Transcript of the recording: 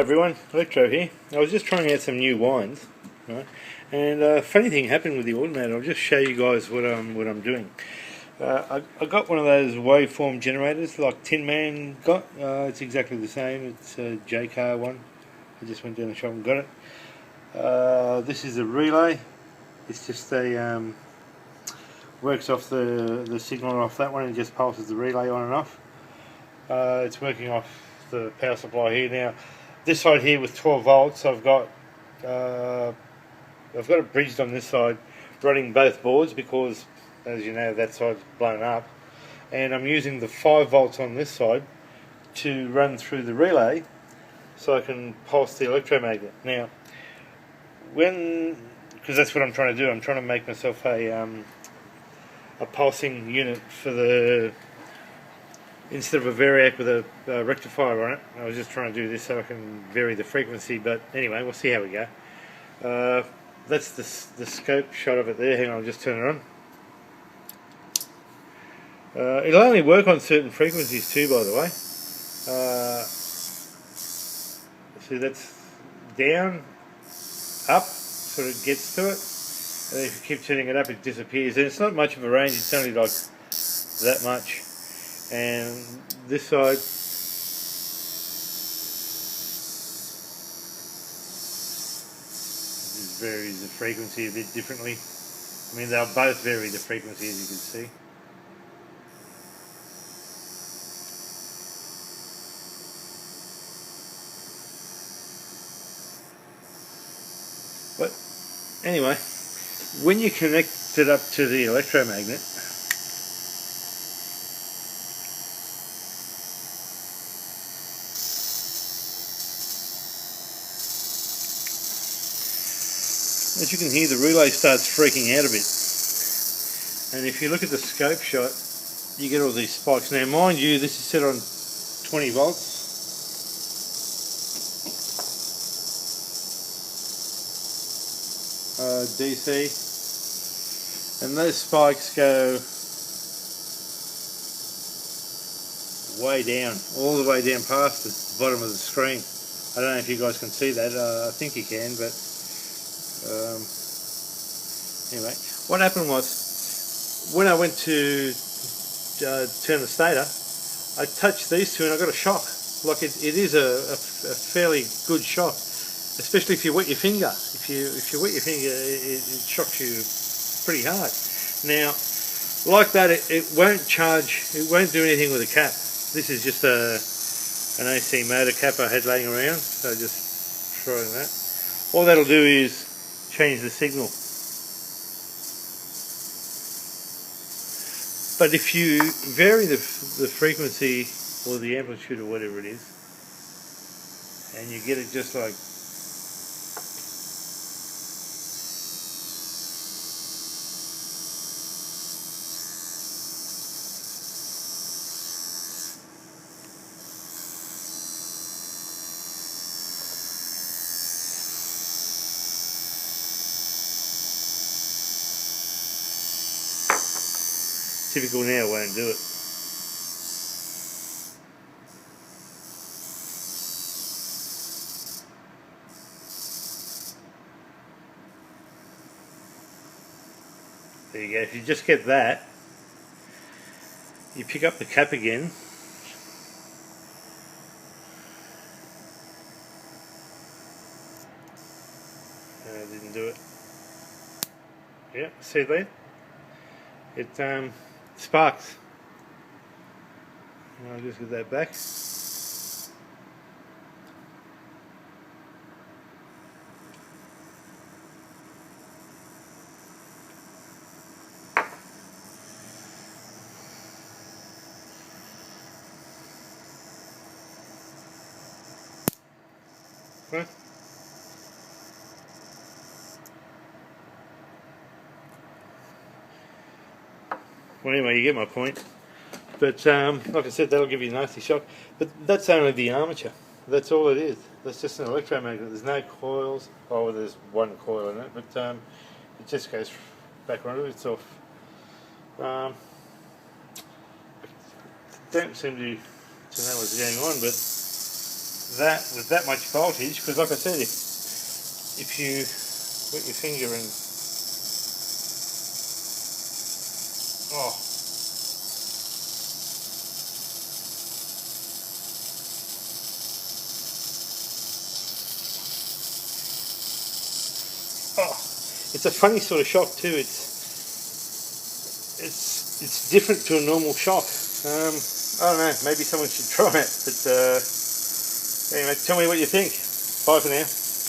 Everyone, Electro here. I was just trying out some new wines, right? And a funny thing happened with the alternator. I'll just show you guys what I'm doing. I got one of those waveform generators like Tin Man got. It's exactly the same. It's a JCar one. I just went down the shop and got it. This is a relay. It's just a works off the signal off that one and just pulses the relay on and off. It's working off the power supply here now. This side here with 12 volts, I've got it bridged on this side, running both boards because, as you know, that side's blown up, and I'm using the 5 volts on this side to run through the relay, so I can pulse the electromagnet. Now, because that's what I'm trying to do, I'm trying to make myself a pulsing unit for the. Instead of a variac with a rectifier on it. I was just trying to do this so I can vary the frequency, but anyway, we'll see how we go. That's the scope shot of it there. Hang on, I'll just turn it on. It'll only work on certain frequencies too, by the way. See, that's down, up, sort of gets to it. And if you keep turning it up, it disappears. And it's not much of a range, it's only like that much. And this side varies the frequency a bit differently. I mean, they'll both vary the frequency, as you can see. But anyway, when you connect it up to the electromagnet, as you can hear, the relay starts freaking out a bit. And if you look at the scope shot, you get all these spikes. Now, mind you, this is set on 20 volts. DC. And those spikes go way down, all the way down past the bottom of the screen. I don't know if you guys can see that. I think you can, but anyway, what happened was when I went to turn the stator, I touched these two and I got a shock. Like it is a fairly good shock, especially if you wet your finger. If you wet your finger, it shocks you pretty hard. Now, like that, it won't charge. It won't do anything with the cap. This is just an AC motor cap I had laying around, so just trying that. All that'll do is change the signal. But if you vary the frequency or the amplitude or whatever it is, and you get it just like typical now, won't do it. There you go. If you just get that, you pick up the cap again. I didn't do it. Yeah, see that? It sparks. And I'll just get that back. Right. Well, anyway, you get my point. But like I said, that'll give you a nasty shock. But that's only the armature. That's all it is. That's just an electromagnet. There's no coils. Oh, there's one coil in it, but it just goes back onto itself. Don't seem to know what's going on, but that with that much voltage, because like I said, if you put your finger in, oh, oh, it's a funny sort of shock too. It's different to a normal shock. I don't know, maybe someone should try it, but anyway, tell me what you think. Bye for now.